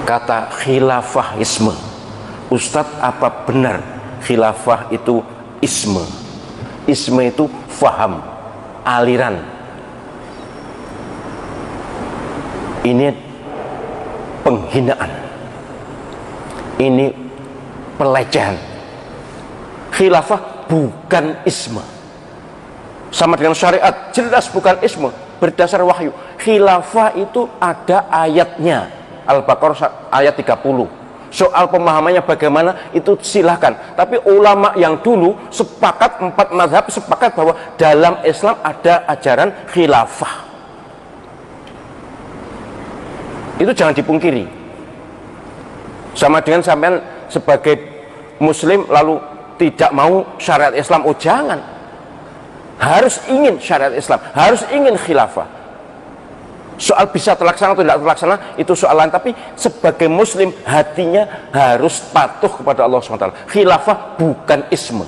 kata khilafahisme. Ustadz, apa benar khilafah itu isme? Isme itu faham, aliran. Ini penghinaan, ini pelecehan. Khilafah bukan isme, sama dengan syariat, jelas bukan isme, berdasar wahyu. Khilafah itu ada ayatnya, Al-Baqarah ayat 30. Soal pemahamannya bagaimana itu silahkan, tapi ulama yang dulu sepakat, 4 mazhab sepakat bahwa dalam Islam ada ajaran khilafah. Itu jangan dipungkiri. Sama dengan sampean sebagai muslim lalu tidak mau syariat Islam. Oh jangan, harus ingin syariat Islam, harus ingin khilafah. Soal bisa terlaksana atau tidak terlaksana itu soal lain, tapi sebagai muslim hatinya harus patuh kepada Allah SWT. Khilafah bukan isme.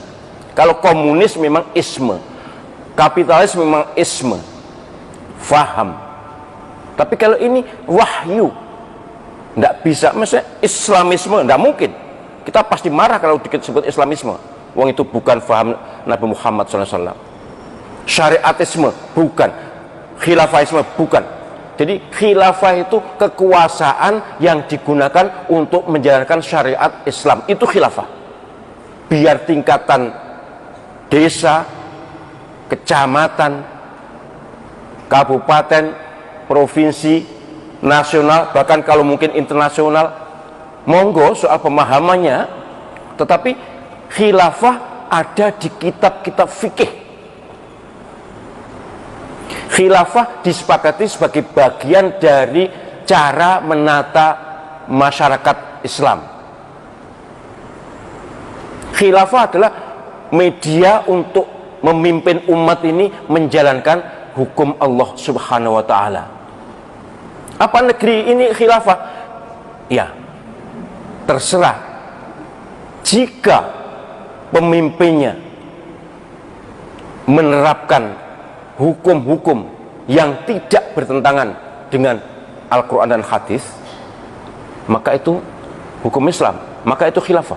Kalau komunis memang isme, kapitalis memang isme, faham. Tapi kalau ini wahyu, tidak bisa. Maksudnya Islamisme tidak mungkin. Kita pasti marah kalau disebut Islamisme. Wong itu bukan faham Nabi Muhammad SAW. Syariatisme bukan, khilafahisme bukan. Jadi khilafah itu kekuasaan yang digunakan untuk menjalankan syariat Islam. Itu khilafah. Biar tingkatan desa, kecamatan, kabupaten, provinsi, nasional, bahkan kalau mungkin internasional, monggo soal pemahamannya. Tetapi khilafah ada di kitab-kitab fikih. Khilafah disepakati sebagai bagian dari cara menata masyarakat Islam. Khilafah adalah media untuk memimpin umat ini menjalankan hukum Allah Subhanahu wa Ta'ala. Apa negeri ini khilafah? Ya, terserah. Jika pemimpinnya menerapkan hukum-hukum yang tidak bertentangan dengan Al-Quran dan hadis, maka itu hukum Islam, maka itu khilafah.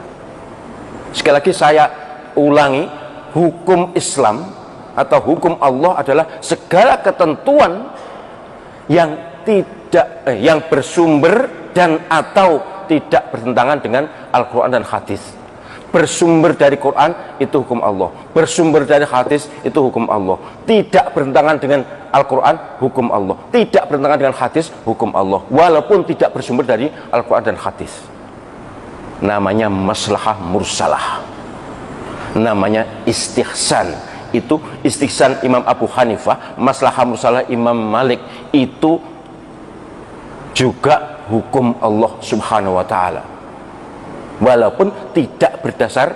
Sekali lagi saya ulangi, hukum Islam atau hukum Allah adalah segala ketentuan yang yang bersumber dan atau tidak bertentangan dengan Al-Quran dan hadis. Bersumber dari Quran itu hukum Allah, bersumber dari hadis itu hukum Allah. Tidak bertentangan dengan Al-Quran, hukum Allah. Tidak bertentangan dengan hadis, hukum Allah, walaupun tidak bersumber dari Al-Quran dan hadis. Namanya maslahah mursalah, namanya istihsan. Itu istihsan Imam Abu Hanifah, maslahah mursalah Imam Malik. Itu juga hukum Allah Subhanahu wa Ta'ala, walaupun tidak berdasar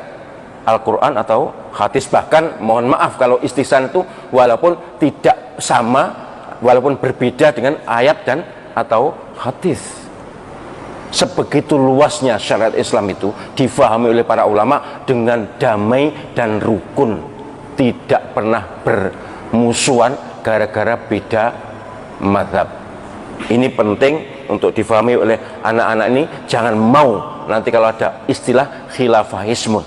Al-Quran atau hadis. Bahkan mohon maaf kalau istihsan itu walaupun tidak sama, walaupun berbeda dengan ayat dan atau hadis. Sebegitu luasnya syariat Islam itu difahami oleh para ulama dengan damai dan rukun, tidak pernah bermusuhan gara-gara beda mazhab. Ini penting untuk difahami oleh anak-anak ini. Jangan mau nanti kalau ada istilah khilafahisme,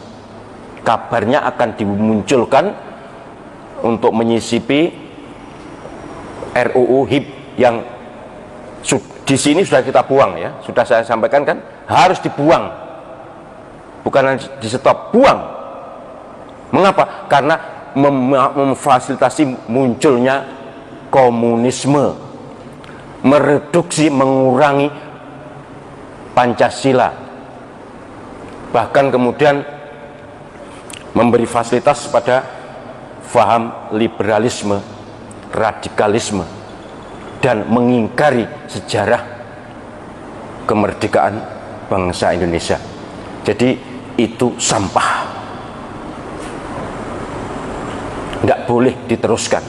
kabarnya akan dimunculkan untuk menyisipi RUU HIB yang di sini sudah kita buang ya, sudah saya sampaikan kan, harus dibuang, bukan di stop, buang. Mengapa? Karena memfasilitasi munculnya komunisme, mereduksi, mengurangi Pancasila, bahkan kemudian memberi fasilitas pada faham liberalisme, radikalisme, dan mengingkari sejarah kemerdekaan bangsa Indonesia. Jadi itu sampah, nggak boleh diteruskan.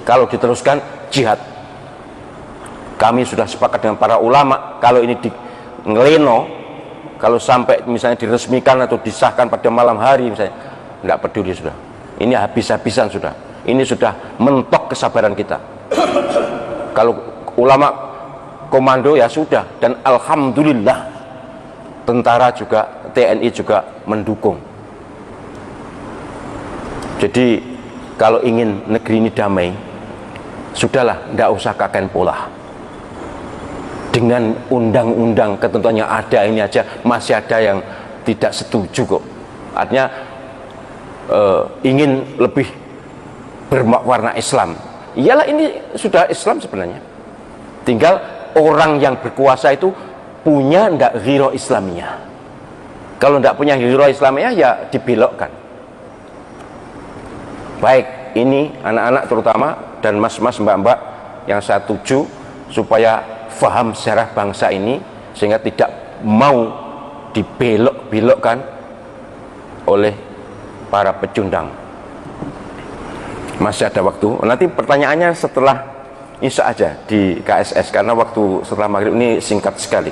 Kalau diteruskan jihad. Kami sudah sepakat dengan para ulama, kalau ini di ngeleno, kalau sampai misalnya diresmikan atau disahkan pada malam hari misalnya, nggak peduli sudah. Ini habis-habisan sudah. Ini sudah mentok kesabaran kita. Kalau ulama komando ya sudah, dan alhamdulillah tentara juga, TNI juga mendukung. Jadi kalau ingin negeri ini damai, sudahlah, tidak usah kakek pola. Dengan undang-undang ketentuan yang ada ini aja masih ada yang tidak setuju kok. Artinya ingin lebih berwarna Islam. Iyalah, ini sudah Islam sebenarnya. Tinggal orang yang berkuasa itu punya ndak ghiro Islamiyah. Kalau ndak punya ghiro Islamiyah ya dibelokkan. Baik, ini anak-anak terutama dan mas-mas mbak-mbak yang saya tuju supaya faham sejarah bangsa ini sehingga tidak mau dibelok-belokkan oleh para pecundang. Masih ada waktu. Nanti pertanyaannya setelah Isya aja di KSS karena waktu setelah maghrib ini singkat sekali.